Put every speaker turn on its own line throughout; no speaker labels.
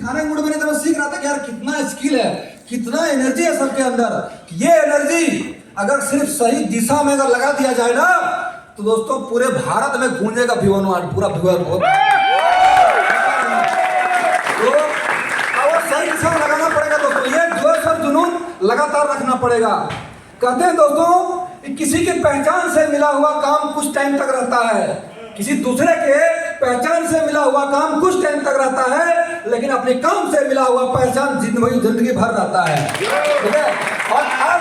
सिखाने के मूड में नहीं था, मैं सीख रहा था कि यार कितना स्किल है, कितना एनर्जी है सबके अंदर। ये एनर्जी अगर सिर्फ सही दिशा में अगर लगा दिया जाए ना तो दोस्तों पूरे भारत में गूंजेगा V1 पूरा V1 तो सही दिशा में लगाना पड़ेगा दोस्तों। ये जोश और जुनून लगातार रखना पड़ेगा। कहते हैं दोस्तों कि किसी के पहचान से मिला हुआ काम कुछ टाइम तक रहता है, किसी दूसरे के पहचान से मिला हुआ काम कुछ टाइम तक रहता है, लेकिन अपने काम से मिला हुआ पहचान जिंदगी भर रहता है। ठीक है, और आप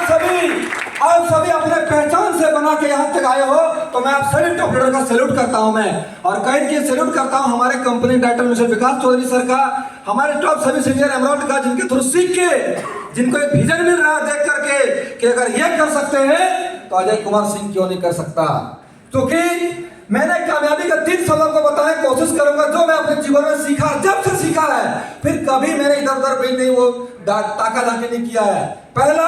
सभी अपने पहचान से बना के यहाँ तक आए हो, तो मैं आप सभी टॉप लीडर का सैल्यूट करता हूं मैं। और कहीं के सैल्यूट करता हूं हमारे कंपनी डायरेक्टर मिस्टर विकास चौधरी सर का, हमारे टॉप सभी सीनियर एमराल्ड का, जिनके थ्रू सीख के जिनको एक विजन मिल रहा है देख करके कि अगर ये कर सकते हैं तो अजय कुमार सिंह क्यों नहीं कर सकता। क्योंकि मैंने कामयाबी का 3 सबक को बताने की कोशिश करूंगा जो मैं अपने जीवन में सीखा, जब से सीखा है, फिर कभी मैंने इधर उधर भी नहीं वो ताका झाकी नहीं किया है। पहला,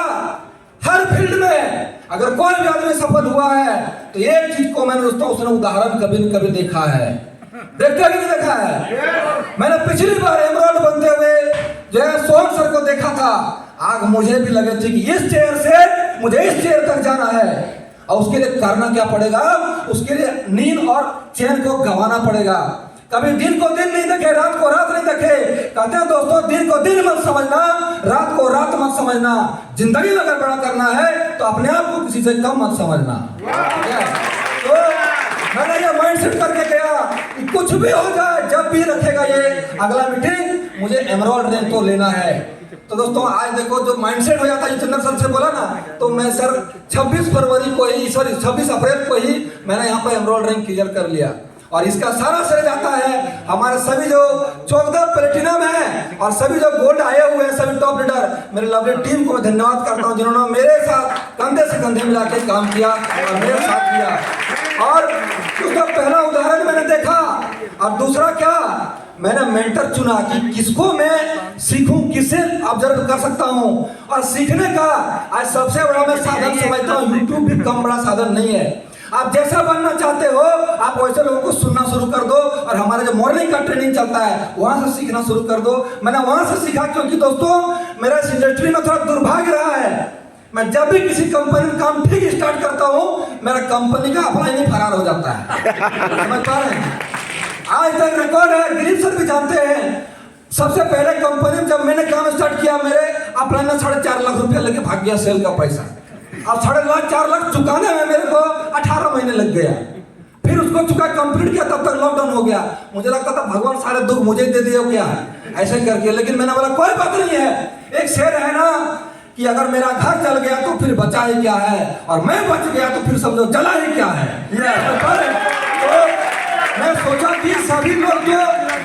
हर फील्ड में अगर कोई भी आदमी सफल हुआ है तो एक चीज को मैंने दोस्तों उसने उदाहरण कभी न कभी देखा है। देखा कि नहीं देखा है? मैंने पिछली बार एमराल्ड बनते हुए जो है सोहन सर को देखा था, आग मुझे भी लगे थी कि इस चेयर से मुझे इस चेयर तक जाना है, और उसके लिए करना क्या पड़ेगा, उसके लिए नींद और चैन को गंवाना पड़ेगा। कभी दिन को दिन नहीं देखे, रात को रात नहीं देखे। कहते हैं दोस्तों दिन को दिन मत समझना, रात को रात मत समझना। जिंदगी में अगर बड़ा करना है तो अपने आप को किसी से कम मत समझना। तो मैंने ये माइंड सेट करके गया कि कुछ भी हो जाए, जब भी रखेगा ये अगला मीटिंग मुझे एमराल्ड रैंक तो लेना है। तो दोस्तों आज देखो जो माइंडसेट हो जाता है, चंद्र सर से बोला ना, तो मैं सर 26 अप्रैल को ही मैंने यहाँ पर एमराल्ड रैंक क्लियर कर लिया। और इसका सारा श्रेय जाता है हमारे सभी जो 14 प्लेटिनम है और सभी जो गोल्ड आए हुए हैं, सभी टॉप लीडर, मेरे लवली टीम को मैं धन्यवाद करता हूँ जिन्होंने मेरे साथ कंधे से कंधे मिला के काम किया और मेरे साथ किया। और उसका पहला उदाहरण मैंने देखा, और दूसरा क्या, मैंने मेंटर चुना कि किसको मैं सीखूं, किससे ऑब्जर्व कर सकता हूं। और सीखने का आज सबसे बड़ा मैं साधन समझता हूं, यूट्यूब भी कम बड़ा साधन नहीं है। आप जैसा बनना चाहते हो आप वैसे लोगों को सुनना शुरू कर दो, और हमारा जो मॉर्निंग का ट्रेनिंग चलता है वहां से सीखना शुरू कर दो। मैंने वहां से सीखा क्योंकि दोस्तों मेरा इस इंडस्ट्री में थोड़ा दुर्भाग्य रहा है, मैं जब भी किसी कंपनी में काम ठीक स्टार्ट करता हूँ मेरा कंपनी का अपना ही फरार हो जाता है। समझ पा रहे हैं? आज तक रिकॉर्ड है, दिलीप सर भी जानते हैं, सबसे पहले कंपनी में जब मैंने काम स्टार्ट किया मेरे अपलाइन में 4.5 लाख रुपया लगे, भाग गया सेल का पैसा। अब 4.5 लाख चुकाने में मेरे को 18 महीने लग गया। फिर उसको चुका कंप्लीट किया, तब तक लॉकडाउन हो गया। मुझे लगता था भगवान सारे दुख मुझे दे दिया क्या ऐसे करके, लेकिन मैंने बोला कोई बात नहीं है। एक शेर है ना कि अगर मेरा घर जल गया तो फिर बचा ही क्या है, और मैं बच गया तो फिर समझो जला ही क्या है। तो मैं सोचा कि सभी लोग जो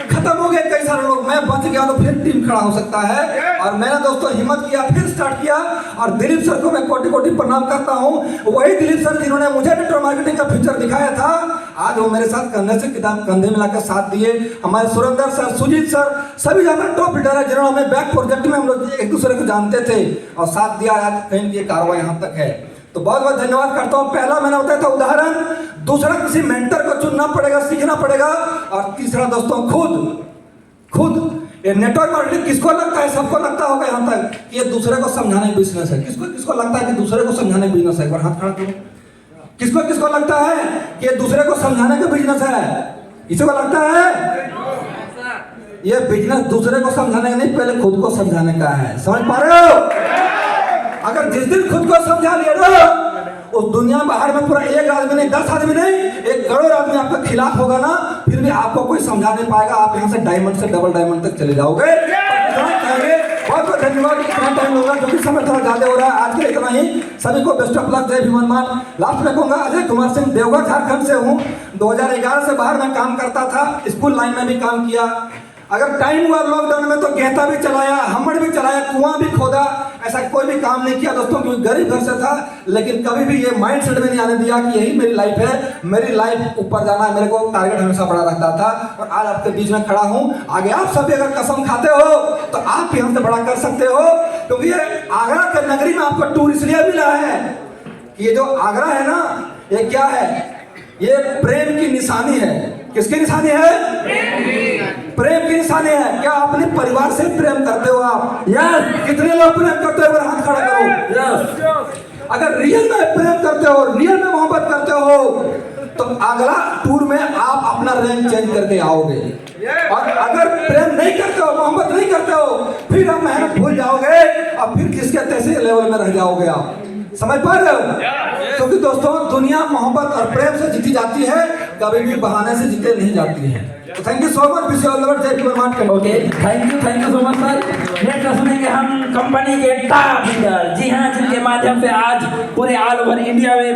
खत्म हो गए, कई सारे लोग, मैं बच गया तो फिर टीम खड़ा हो सकता है। और मैंने दोस्तों हिम्मत किया, फिर स्टार्ट किया, और दिलीप सर को मैं कोटि कोटि प्रणाम करता हूं। वही दिलीप सर जिन्होंने मुझे नेटवर्क मार्केटिंग का फ्यूचर दिखाया था, आज वो मेरे साथ कंधे से कंधे मिलाकर साथ दिए। हमारे सुरेंद्र सर, सुजीत सर, सभी हमारे टॉप लीडर है जिन्होंने हमें बैक प्रोजेक्ट में हम लोग एक दूसरे को जानते थे और साथ दिया, आज कहीं ये कार्रवाई यहाँ तक है। तो बहुत बहुत धन्यवाद करता हूँ। पहला मैंने बताया था उदाहरण, दूसरा किसी मेंटर को चुनना पड़ेगा, सीखना पड़ेगा, और तीसरा दोस्तों खुद ये नेटवर्क मार्केटिंग किसको लगता है, सबको लगता होगा यहाँ तक कि ये दूसरे को समझाने बिजनेस है। किसको लगता है कि दूसरे को समझाने बिजनेस है? एक बार हाथ खड़ा करो। किसको लगता है कि ये दूसरे को समझाने का बिजनेस है? इसको लगता है ये बिजनेस दूसरे को समझाने का नहीं, पहले खुद को समझाने का है। समझ पा रहे हो? अगर जिस दिन खुद को समझा लिया ना, उस दुनिया बाहर में पूरा एक आदमी नहीं, 10 आदमी नहीं, 1 करोड़ आदमी आपके खिलाफ होगा ना, फिर भी आपको कोई समझा नहीं पाएगा। आप यहाँ से डायमंड से डबल डायमंड तक चले जाओगे। बहुत बहुत धन्यवाद। इतना टाइम होगा क्योंकि समय थोड़ा ज्यादा हो रहा है। आज के लिए इतना ही। सभी को बेस्ट ऑफ लक, जय भीम। लास्ट में कहूंगा, अजय कुमार सिंह, देवघर झारखंड से हूँ। 2011 से बाहर में काम करता था, स्कूल लाइन में भी काम किया। अगर टाइम हुआ लॉकडाउन में तो गेहता भी चलाया, हमड़ भी चलाया, कुआं भी खोदा, ऐसा कोई भी काम नहीं किया दोस्तों, क्योंकि गरीब घर से था। लेकिन कभी भी ये माइंड सेट में नहीं आने दिया कि यही मेरी लाइफ है, मेरी लाइफ ऊपर जाना है। मेरे को टारगेट हमेशा बड़ा रहता था, और आज आपके बीच में खड़ा हूँ। आगे आप सभी अगर कसम खाते हो तो आप भी हमसे बड़ा कर सकते हो, क्योंकि ये आगरा के नगरी में आपको टूर इसलिए मिला है कि ये जो आगरा है ना, ये क्या है, ये प्रेम की निशानी है। किसकी निशानी है? प्रेम की निशानी है। क्या अपने परिवार से प्रेम करते हो आप?
यस
कितने लोग प्रेम करते हो? हाथ खड़ा करो।
यस
अगर रियल में प्रेम करते हो, रियल में मोहब्बत करते हो, तो अगला टूर में आप अपना रैंक चेंज करके आओगे। और अगर प्रेम नहीं करते हो, मोहब्बत नहीं करते हो, फिर आप मेहनत भूल जाओगे और फिर किसके तैसे लेवल में रह जाओगे आप। समझ पा रहे हो? क्योंकि दोस्तों दुनिया मोहब्बत और प्रेम से जीती जाती है, कभी भी बहाने से जीते नहीं जाती है। तो thank you so much. Wish you all the best. जय Hind.
Okay thank you so much sir. Next सुनेंगे हम कंपनी के टॉप लीडर, जी हाँ, जिनके माध्यम से आज पूरे ऑल ओवर इंडिया में